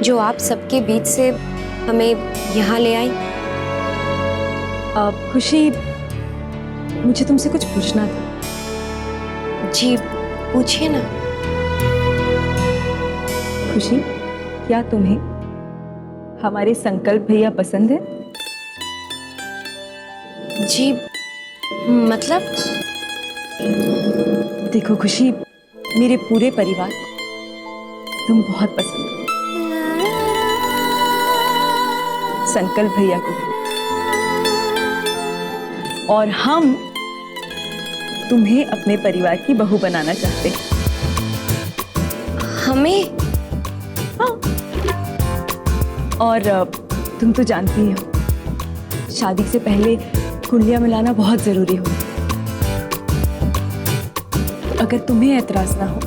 जो आप सबके बीच से हमें यहाँ ले आई। खुशी, मुझे तुमसे कुछ पूछना था। जी पूछिए ना। खुशी, क्या तुम्हें हमारे संकल्प भैया पसंद है? जी मतलब? देखो खुशी, मेरे पूरे परिवार को तुम बहुत पसंद हो, संकल्प भैया को भी। और हम तुम्हें अपने परिवार की बहू बनाना चाहते हैं। हमें? हाँ। और तुम तो जानती ही हो, शादी से पहले कुंडलियां मिलाना बहुत जरूरी हो। अगर तुम्हें एतराज ना हो,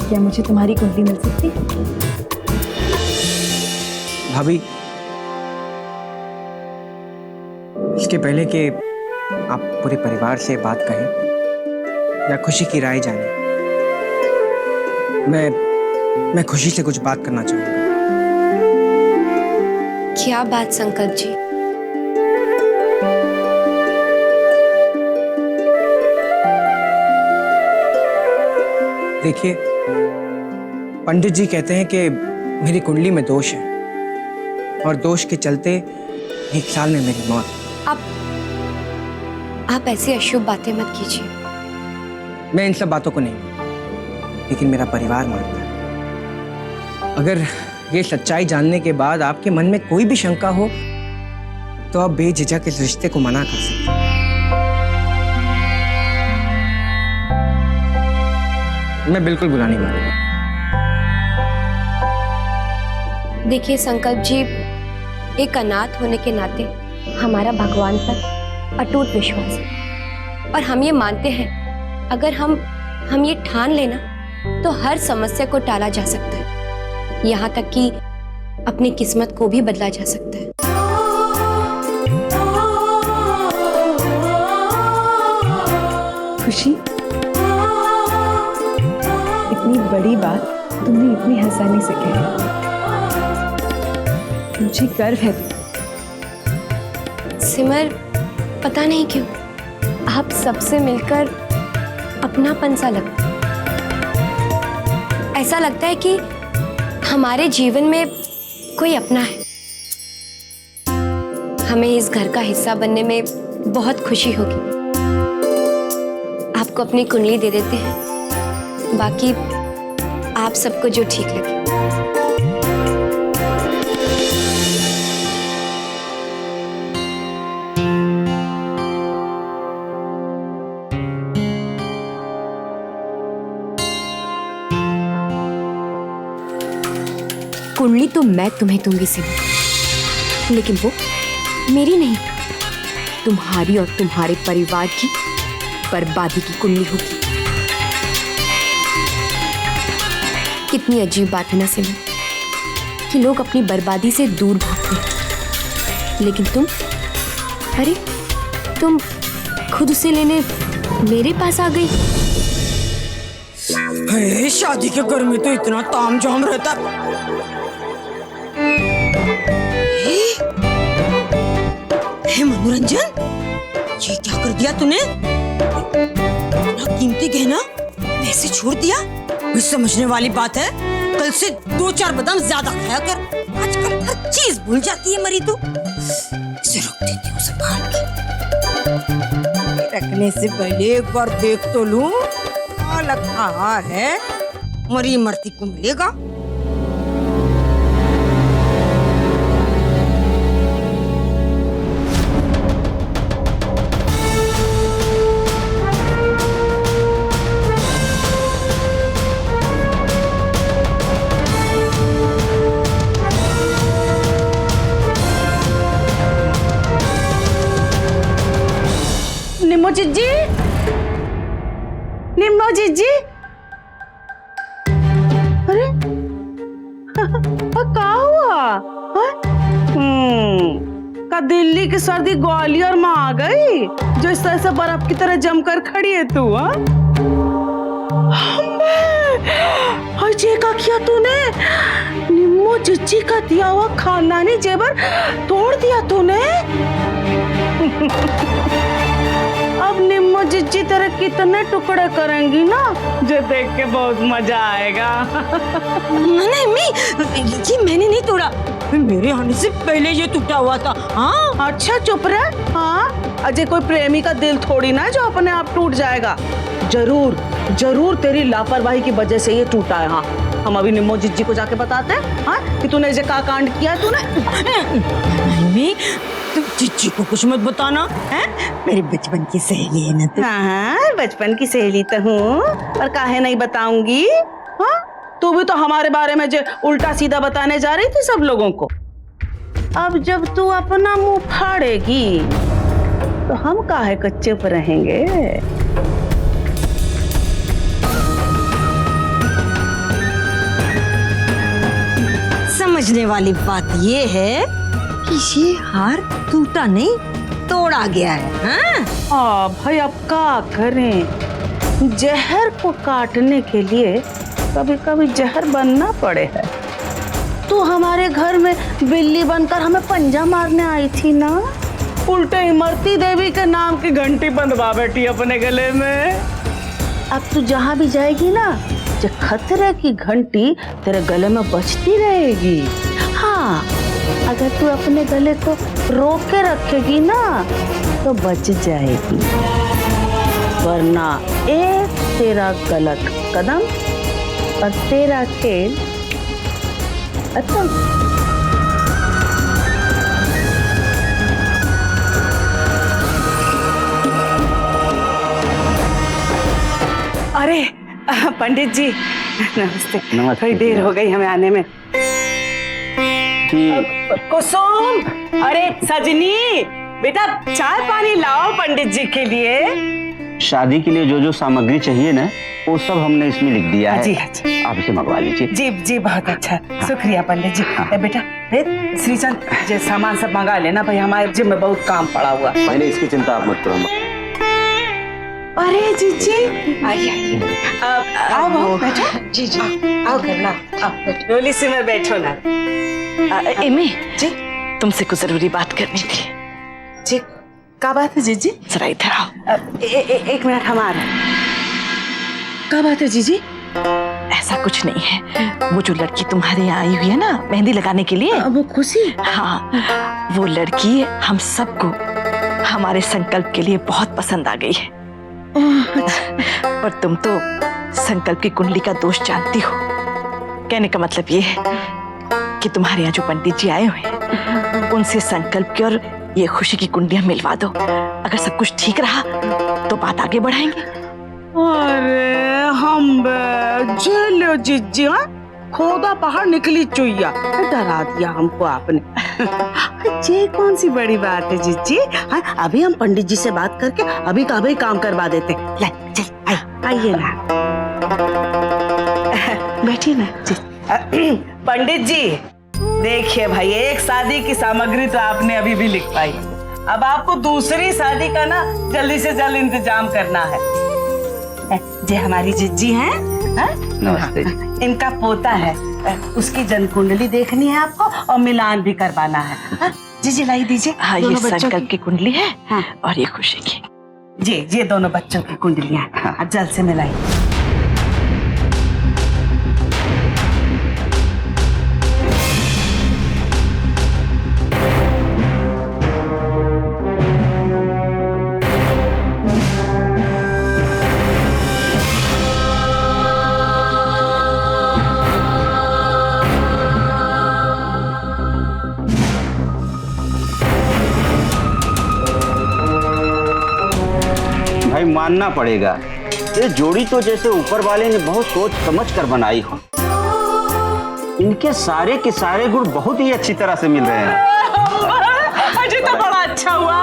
क्या मुझे तुम्हारी कुंडली मिल सकती? भाभी, इसके पहले कि आप पूरे परिवार से बात कहें या खुशी की राय जाने, मैं खुशी से कुछ बात करना चाहूंगा। क्या बात संकल्प जी? देखिए, पंडित जी कहते हैं कि मेरी कुंडली में दोष है और दोष के चलते 1 साल में मेरी मौत। आप ऐसी अशुभ बातें मत कीजिए। मैं इन सब बातों को नहीं, लेकिन मेरा परिवार मानता है। अगर ये सच्चाई जानने के बाद आपके मन में कोई भी शंका हो तो आप बेझिझक इस रिश्ते को मना कर सकते हैं। मैं बिल्कुल बुरा नहीं मानूंगा। देखिए संकल्प जी, एक अनाथ होने के नाते हमारा भगवान पर अटूट विश्वास है और हम ये मानते हैं, अगर हम ये ठान लेना तो हर समस्या को टाला जा सकता है, यहाँ तक कि अपनी किस्मत को भी बदला जा सकता है। खुशी, इतनी बड़ी बात तुमने इतनी आसानी से कही। मुझे गर्व है तुम। सिमर, पता नहीं क्यों आप सबसे मिलकर अपनापन सा लगता है। ऐसा लगता है कि हमारे जीवन में कोई अपना है। हमें इस घर का हिस्सा बनने में बहुत खुशी होगी। आपको अपनी कुंडली दे देते हैं, बाकी आप सबको जो ठीक लगे। कुंडली तो मैं तुम्हें दूंगी सिमर, लेकिन वो मेरी नहीं, तुम्हारी और तुम्हारे परिवार की बर्बादी की कुंडली होगी। कितनी अजीब बात है ना सिमर, कि लोग अपनी बर्बादी से दूर भागते हैं, लेकिन अरे तुम खुद उसे लेने मेरे पास आ गई। शादी के घर में तो इतना तामझाम रहता। हे मनोरंजन, ये क्या कर दिया तूने? इतना कीमती गहना वैसे छोड़ दिया? कुछ समझने वाली बात है? कल से 2-4 बादाम ज्यादा खाया कर। आजकल हर चीज भूल जाती है मरी तू। इसे रख देती हूँ संभाल के। रखने से पहले एक बार देख तो लूं, लगता हार है, मरी मरती को मिलेगा। निम्मोजीत जी, अरे क्या हुआ? का दिल्ली की सर्दी ग्वालियर में आ गई, जो इस तरह से बर्फ की तरह जमकर खड़ी है तू? अजय का किया तूने? निम्मो वो जिज्जी का दिया हुआ खानदानी जेवर तोड़ दिया तूने। अब निम्मो जिज्जी तेरे कितने टुकड़े करेंगी ना, जो देख के बहुत मजा आएगा। नहीं अम्मी, ये मैंने नहीं तोड़ा, मेरे आने से पहले ये टूटा हुआ था। हाँ अच्छा चुप रहे। हाँ, अजय कोई प्रेमी का दिल थोड़ी ना जो अपने आप टूट जाएगा। जरूर जरूर तेरी लापरवाही की वजह से ये टूटा है। हाँ, हम अभी निम्मो जिज्जी को जाके बताते हैं हाँ कि तूने ये क्या कांड किया तूने। अम्मी तुम जिज्जी को कुछ मत बताना है, मेरी बचपन की सहेली है ना तू। हाँ, बचपन की सहेली तो हूँ, पर काहे नहीं बताऊंगी। हाँ, तू भी तो हमारे बारे में जो उल्टा सीधा बताने जा रही थी सब लोगों को। अब जब तू अपना मुंह फाड़ेगी तो हम काहे को चुप रहेंगे। समझने वाली बात ये है कि ये हार टूटा नहीं, तोड़ा गया है। हाँ? भाई अब क्या करें, जहर को काटने के लिए कभी कभी जहर बनना पड़े है। तू हमारे घर में बिल्ली बनकर हमें पंजा मारने आई थी ना, उल्टे इमरती देवी के नाम की घंटी बंधवा बैठी अपने गले में। अब तू जहाँ भी जाएगी ना, जो खतरे की घंटी तेरे गले में बजती रहेगी। हाँ, अगर तू अपने गले को रोक के रखेगी ना तो बच जाएगी, वरना एक तेरा गलत कदम और तेरा खेल खत्म। अरे पंडित जी नमस्ते। थोड़ी देर हो गई हमें आने में। कुसुम, अरे सजनी बेटा चाय पानी लाओ पंडित जी के लिए। शादी के लिए जो जो सामग्री चाहिए ना वो सब हमने इसमें लिख दिया है। जी अच्छा, आप इसे मंगवा लीजिए। जी जी बहुत अच्छा, शुक्रिया पंडित जी। बेटा श्रीचंद ये सामान सब मंगा लेना भाई, हमारे जिम में बहुत काम पड़ा हुआ। पहले इसकी चिंता आप मत करो। अरे जीजी आइए, आओ बैठो। जी जी आओ करना, डोली से में बैठो ना। एमी जी तुमसे कुछ जरूरी बात करनी थी। जी क्या बात है जीजी? जरा इधर आओ। एक मिनट हमारा। क्या बात है जीजी? ऐसा कुछ नहीं है, वो जो लड़की तुम्हारे यहाँ आई हुई है ना मेहंदी लगाने के लिए, वो खुशी। हाँ, वो लड़की हम सबको हमारे संकल्प के लिए बहुत पसंद आ गई है। और तुम तो संकल्प की कुंडली का दोष जानती हो। कहने का मतलब ये है कि तुम्हारे यहाँ जो पंडित जी आए हुए हैं उनसे संकल्प की और ये खुशी की कुंडलियां मिलवा दो। अगर सब कुछ ठीक रहा तो बात आगे बढ़ाएंगे। अरे हम जेलो जीजी, हाँ खोदा पहाड़ निकली चुईया, डरा दिया हमको आपने। ये कौन सी बड़ी बात है जीजी? हाँ, अभी हम पंडित जी से बात करके अभी का अभी काम करवा देते। ले चल आइए ना, बैठिए ना जी। पंडित जी देखिए भाई, एक शादी की सामग्री तो आपने अभी भी लिख पाई, अब आपको दूसरी शादी का ना जल्दी से जल्द इंतजाम करना है। जे हमारी जिज्जी हैं, नमस्ते। इनका पोता है, उसकी जन्म कुंडली देखनी है आपको और मिलान भी करवाना है। जी लाई दीजिए। हाँ, ये संकल्प की कुंडली है। हाँ। और ये खुशी की। जी ये दोनों बच्चों की कुंडलियां हैं, जल्द से मिलाइए। भाई मानना पड़ेगा, ये जोड़ी तो जैसे ऊपर वाले ने बहुत सोच समझ कर बनाई हो। इनके सारे के सारे गुण बहुत ही अच्छी तरह से मिल रहे हैं। अजय तो बड़ा अच्छा हुआ।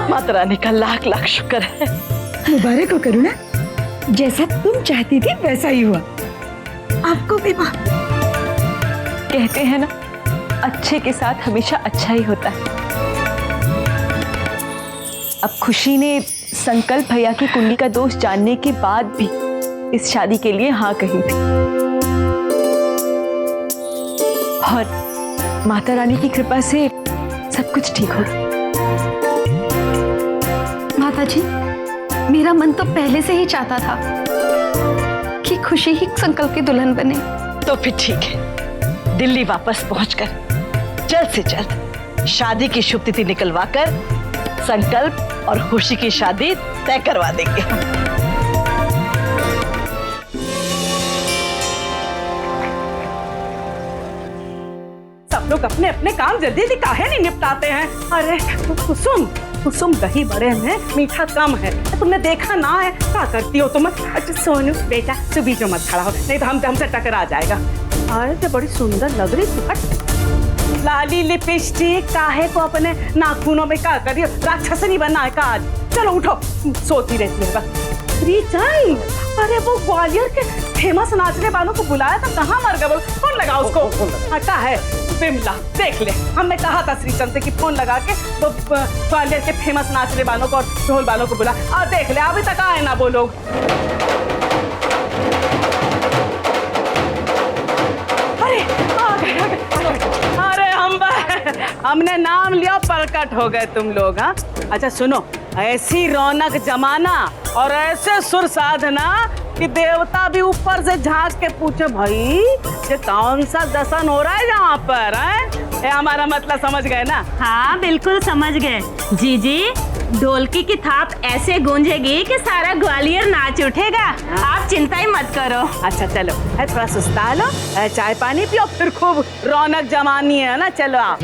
माता रानी का लाख लाख शुक्र है। मुबारक हो करुणा, जैसा तुम चाहती थी वैसा ही हुआ। आपको भी माँ कहते हैं ना, अच्छे के साथ हमेशा अच्छा ही होता है। अब खुशी ने संकल्प भैया की कुंडली का दोष जानने के बाद भी इस शादी के लिए हाँ कही थी और माता रानी की कृपा से सब कुछ ठीक हो गया। माता जी, मेरा मन तो पहले से ही चाहता था कि खुशी ही संकल्प की दुल्हन बने। तो फिर ठीक है, दिल्ली वापस पहुंचकर जल्द से जल्द शादी की शुभ तिथि निकलवाकर संकल्प और खुशी की शादी तय करवा देंगे। सब लोग अपने अपने काम जल्दी जल्दी काहे नहीं निपटाते हैं। अरे कुसुम, कुसुम दही बड़े में मीठा कम है, तुमने देखा ना है क्या करती हो तुम। अच्छा सोनू बेटा तू बीच में मत खड़ा हो, नहीं तो हमसे टकरा जाएगा। अरे तो बड़ी सुंदर लग रही तू। हट, लाली लिपस्टिक काहे को अपने नाखूनों में क्या कर रही हो? राक्षसनी बनना है का आज? चलो उठो, सोती रहती होगा। रिचाई, अरे वो ग्वालियर के फेमस नाचने वालों को बुलाया था, कहाँ मर गए? फोन लगा उसको। हटा है बिमला, देख ले, हमने कहा था श्रीचंद से कि फोन लगा के वो ग्वालियर के फेमस नाचने वालों को और ढोल वालों को बुला। देख ले, अभी तक आए ना वो लोग। अरे आ गए, आ गए। अरे हमने नाम लिया, प्रकट हो गए तुम लोग। हाँ अच्छा सुनो, ऐसी रौनक जमाना और ऐसे सुर साधना कि देवता भी ऊपर से झांक के पूछे, भाई ये कौन सा दर्शन हो रहा है यहाँ पर? है हमारा मतलब समझ गए ना? हाँ बिल्कुल समझ गए जीजी। ढोलकी की थाप ऐसे गूंजेगी कि सारा ग्वालियर नाच उठेगा। आप चिंता ही मत करो। अच्छा चलो, थोड़ा सुस्ता लो, चाय पानी पियो, फिर खूब रौनक जमानी है ना। चलो आप